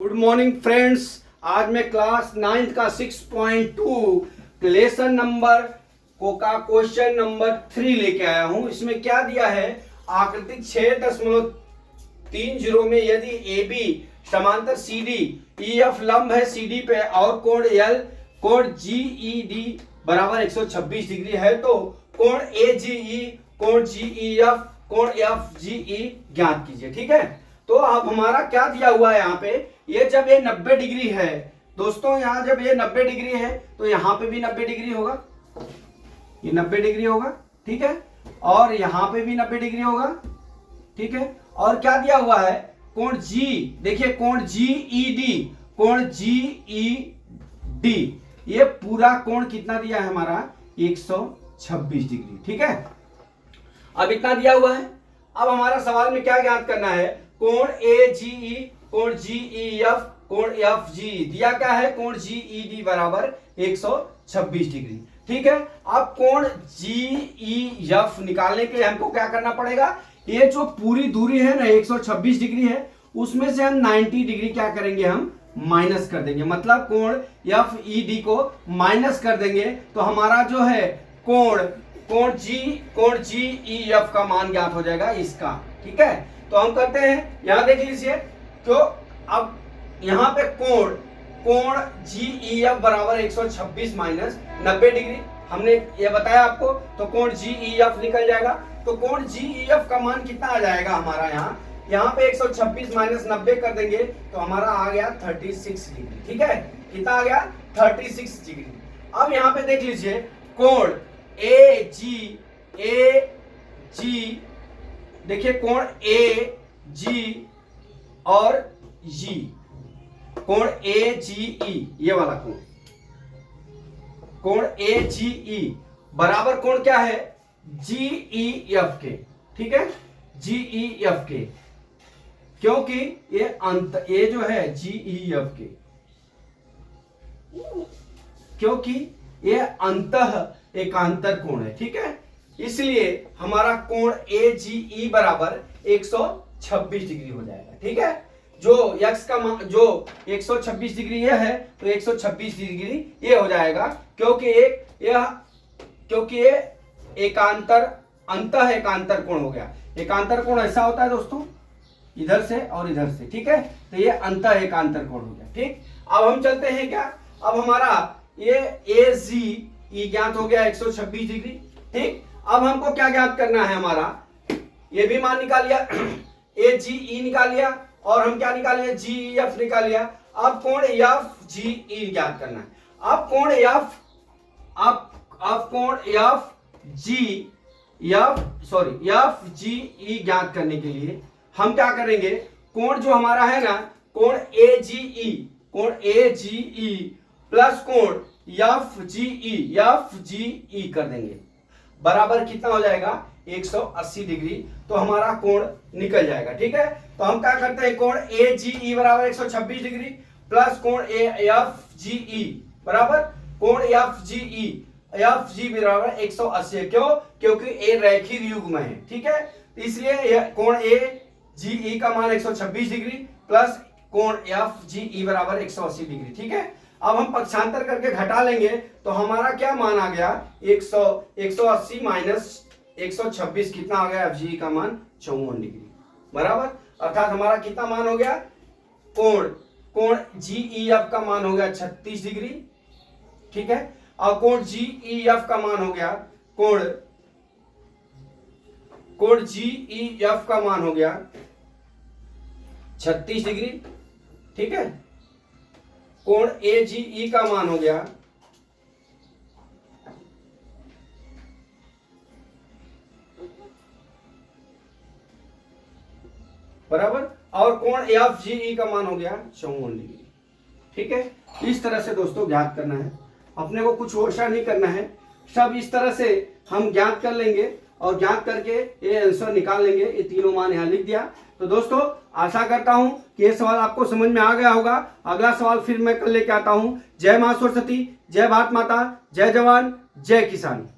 Good morning friends. आज मैं class 9th का 6.2 लेसन नंबर का क्वेश्चन नंबर 3 लेके आया हूं। इसमें क्या दिया है, आकृति 6.30 में यदि ए बी समांतर सी डी ई एफ लंब है सी डी पे और कोण एल कोण जी ई डी बराबर 126 डिग्री है तो कोण ए जी ई कोण जी ई एफ कोण एफ जी ई ज्ञात कीजिए। ठीक है, तो अब हमारा क्या दिया हुआ है यहाँ पे, ये जब ये 90 डिग्री है दोस्तों, यहाँ जब ये 90 डिग्री है तो यहाँ पे भी 90 डिग्री होगा, ये 90 डिग्री होगा। ठीक है, और यहाँ पे भी 90 डिग्री होगा। ठीक है, और क्या दिया हुआ है, कोण जी, देखिए कोण जी ई डी कोण जी ई डी, ये पूरा कोण कितना दिया है हमारा 126 डिग्री। ठीक है, अब इतना दिया हुआ है। अब हमारा सवाल में क्या ज्ञात करना है, कोण ए जी ई कोण जी ई एफ कोण एफ जी दिया क्या है, कोण जी ई डी बराबर 126 डिग्री। ठीक है, अब कोण जी ई एफ निकालने के लिए हमको क्या करना पड़ेगा, ये जो पूरी दूरी है ना 126 डिग्री है, उसमें से हम 90 डिग्री क्या करेंगे, हम माइनस कर देंगे। मतलब कोण एफ ई डी को माइनस कर देंगे तो हमारा जो है कोण जी ई एफ का मान ज्ञात हो जाएगा इसका। ठीक है, तो हम करते हैं, यहां देख लीजिए, तो अब यहां पे कोण जी ई एफ बराबर 126 माइनस 90 डिग्री हमने ये बताया आपको, तो कोण जी ई एफ निकल जाएगा। तो कोण जी ई एफ का मान कितना आ जाएगा हमारा, यहाँ पे 126 माइनस 90 कर देंगे तो हमारा आ गया 36 डिग्री। ठीक है, कितना आ गया 36 डिग्री। अब यहाँ पे देख लीजिए, कोण ए जी देखिए, कोण ए जी और जी, कोण ए जी ई, ये वाला कोण ए जी ई बराबर कोण क्या है, जी ई एफ के। ठीक है, जी ई एफ के, क्योंकि ये जो है जी ई एफ के, क्योंकि ये अंतः एकांतर कोण है। ठीक है, इसलिए हमारा कोण ए जी ई बराबर 126 डिग्री हो जाएगा। ठीक है, जो x का मान जो 126 डिग्री ये है तो 126 डिग्री ये हो जाएगा, क्योंकि ये एकांतर अंतः एकांतर कोण हो गया। एकांतर कोण ऐसा होता है दोस्तों, इधर से और इधर से। ठीक है, तो ये अंतः एकांतर कोण हो गया। ठीक, अब हम चलते हैं क्या, अब हमारा ये ए जी ई ज्ञात हो गया 126 डिग्री। ठीक, अब हमको क्या ज्ञात करना है, हमारा ये भी मान निकाल लिया, ए जी ई निकाल लिया, और हम क्या निकाल लिया, जी ई एफ निकाल लिया। अब कोण एफ जी ई ज्ञात करना है। अब कोण एफ जी ई ज्ञात करने के लिए हम क्या करेंगे, कोण जो हमारा है ना, कोण ए जी ई प्लस कोण एफ जी ई कर देंगे, बराबर कितना हो जाएगा 180 डिग्री, तो हमारा कोण निकल जाएगा। ठीक है, तो हम क्या करते हैं, कोण ए जी ई बराबर 126 डिग्री प्लस कोण एफ जी ई बराबर कोण एफ जी बराबर 180। क्यों, क्योंकि ए रैखिक युग्म है। ठीक है, इसलिए कोण ए जी ई का मान 126 डिग्री प्लस कोण एफ जी ई बराबर 180 डिग्री। ठीक है, अब हम पक्षांतर करके घटा लेंगे तो हमारा क्या मान आ गया, 180 माइनस 126 कितना आ गया, एफ जी का मान 54 डिग्री बराबर, अर्थात हमारा कितना मान हो गया, कोण जी ई एफ का मान हो गया 36 डिग्री। ठीक है, और कोण जी ई एफ का मान हो गया, कोण जी ई एफ का मान हो गया 36 डिग्री। ठीक है, कोण ए जी ई का मान हो गया बराबर, और कोण एफ जी ई का मान हो गया 54 डिग्री। ठीक है, इस तरह से दोस्तों ज्ञात करना है, अपने को कुछ वैसा नहीं करना है, सब इस तरह से हम ज्ञात कर लेंगे और ज्ञात करके ये आंसर निकाल लेंगे। ये तीनों मान यहाँ लिख दिया। तो दोस्तों आशा करता हूं कि ये सवाल आपको समझ में आ गया होगा। अगला सवाल फिर मैं कल लेके आता हूं। जय मां सरस्वती, जय भारत माता, जय जवान, जय किसान।